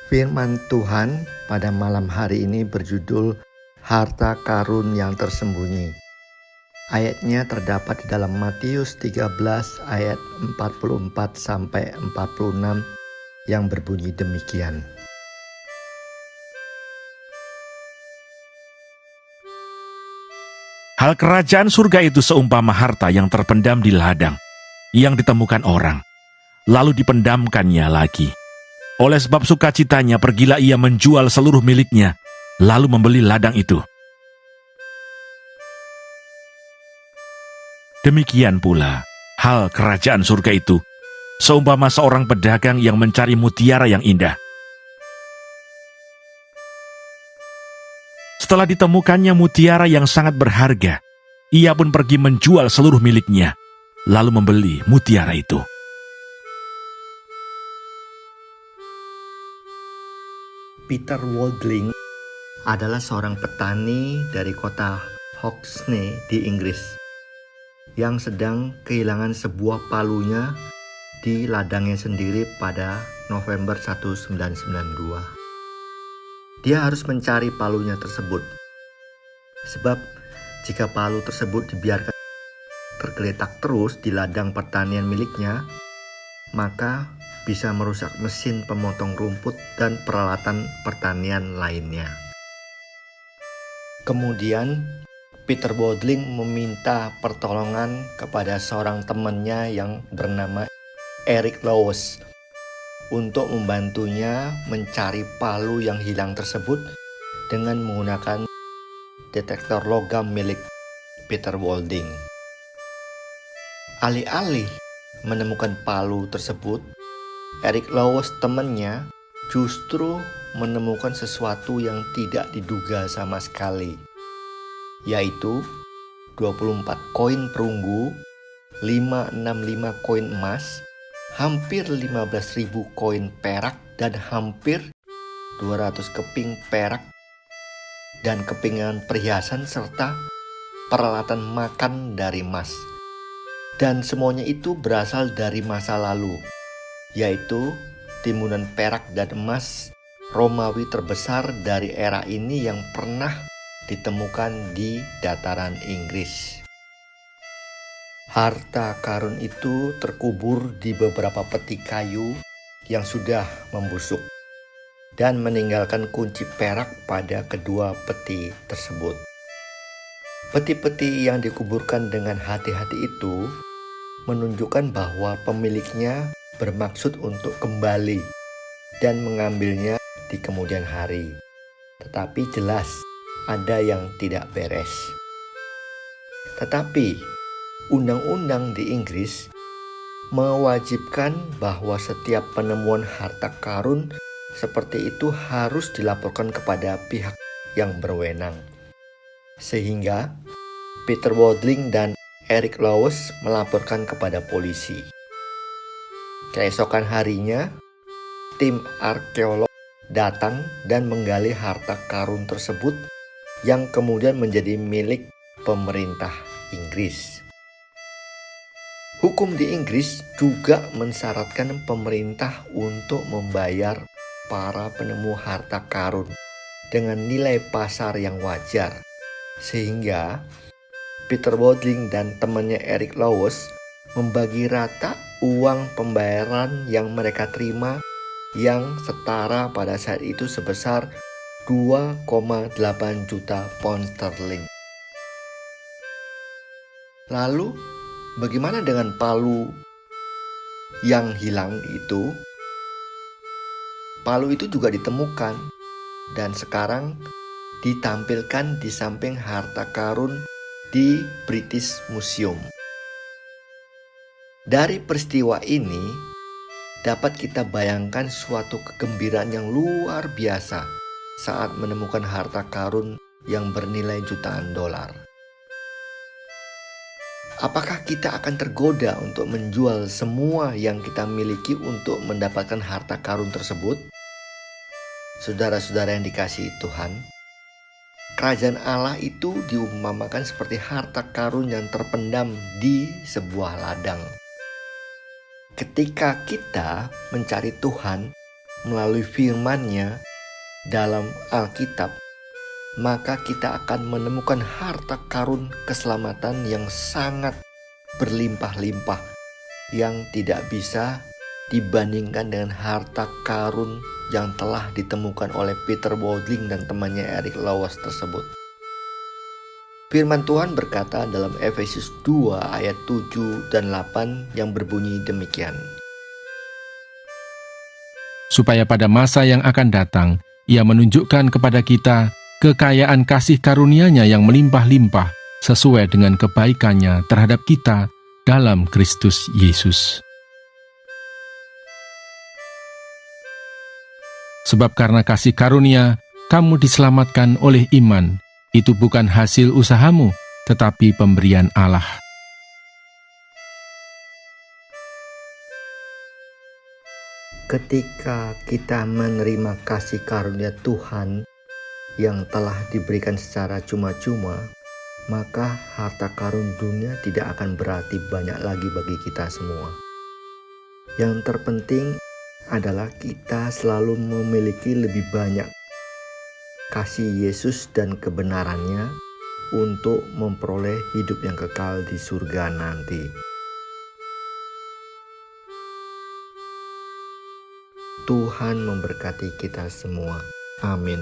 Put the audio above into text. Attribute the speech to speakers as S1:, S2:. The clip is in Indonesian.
S1: Firman Tuhan pada malam hari ini berjudul Harta Karun yang Tersembunyi. Ayatnya terdapat di dalam Matius 13 ayat 44 sampai 46 yang berbunyi demikian.
S2: Hal kerajaan surga itu seumpama harta yang terpendam di ladang, yang ditemukan orang, lalu dipendamkannya lagi. Oleh sebab sukacitanya pergilah ia menjual seluruh miliknya, lalu membeli ladang itu. Demikian pula hal kerajaan surga itu, seumpama seorang pedagang yang mencari mutiara yang indah. Setelah ditemukannya mutiara yang sangat berharga, ia pun pergi menjual seluruh miliknya, lalu membeli mutiara itu.
S1: Peter Waldling adalah seorang petani dari kota Hoxne di Inggris yang sedang kehilangan sebuah palunya di ladangnya sendiri pada November 1992. Dia harus mencari palunya tersebut, sebab jika palu tersebut dibiarkan tergeletak terus di ladang pertanian miliknya, maka bisa merusak mesin pemotong rumput dan peralatan pertanian lainnya. Kemudian Peter Waldling meminta pertolongan kepada seorang temannya yang bernama Eric Lowes untuk membantunya mencari palu yang hilang tersebut dengan menggunakan detektor logam milik Peter Waldling. Alih-alih menemukan palu tersebut, Eric Lowes temannya justru menemukan sesuatu yang tidak diduga sama sekali, yaitu 24 koin perunggu, 565 koin emas, hampir 15.000 koin perak, dan hampir 200 keping perak dan kepingan perhiasan serta peralatan makan dari emas. Dan semuanya itu berasal dari masa lalu, yaitu timbunan perak dan emas Romawi terbesar dari era ini yang pernah ditemukan di dataran Inggris. Harta karun itu terkubur di beberapa peti kayu yang sudah membusuk dan meninggalkan kunci perak pada kedua peti tersebut. Peti-peti yang dikuburkan dengan hati-hati itu menunjukkan bahwa pemiliknya bermaksud untuk kembali dan mengambilnya di kemudian hari. Tetapi jelas ada yang tidak beres. Tetapi undang-undang di Inggris mewajibkan bahwa setiap penemuan harta karun seperti itu harus dilaporkan kepada pihak yang berwenang. Sehingga Peter Waldling dan Eric Lowes melaporkan kepada polisi. Keesokan harinya, tim arkeolog datang dan menggali harta karun tersebut yang kemudian menjadi milik pemerintah Inggris. Hukum di Inggris juga mensyaratkan pemerintah untuk membayar para penemu harta karun dengan nilai pasar yang wajar, sehingga Peter Waldling dan temannya Eric Lowes membagi rata uang pembayaran yang mereka terima yang setara pada saat itu sebesar 2,8 juta pound sterling. Lalu, bagaimana dengan palu yang hilang itu? Palu itu juga ditemukan dan sekarang ditampilkan di samping harta karun di British Museum. Dari peristiwa ini dapat kita bayangkan suatu kegembiraan yang luar biasa saat menemukan harta karun yang bernilai jutaan dolar. Apakah kita akan tergoda untuk menjual semua yang kita miliki untuk mendapatkan harta karun tersebut? Saudara-saudara yang dikasihi Tuhan, kerajaan Allah itu diumpamakan seperti harta karun yang terpendam di sebuah ladang. Ketika kita mencari Tuhan melalui firman-Nya dalam Alkitab, maka kita akan menemukan harta karun keselamatan yang sangat berlimpah-limpah, yang tidak bisa dibandingkan dengan harta karun yang telah ditemukan oleh Peter Wordling dan temannya Eric Lowes tersebut. Firman Tuhan berkata dalam Efesus 2 ayat 7 dan 8 yang berbunyi demikian.
S3: Supaya pada masa yang akan datang, Ia menunjukkan kepada kita kekayaan kasih karunia-Nya yang melimpah-limpah sesuai dengan kebaikan-Nya terhadap kita dalam Kristus Yesus. Sebab karena kasih karunia, kamu diselamatkan oleh iman. Itu bukan hasil usahamu, tetapi pemberian Allah.
S1: Ketika kita menerima kasih karunia Tuhan yang telah diberikan secara cuma-cuma, maka harta karun dunia tidak akan berarti banyak lagi bagi kita semua. Yang terpenting adalah kita selalu memiliki lebih banyak kasih Yesus dan kebenarannya untuk memperoleh hidup yang kekal di surga nanti. Tuhan memberkati kita semua. Amin.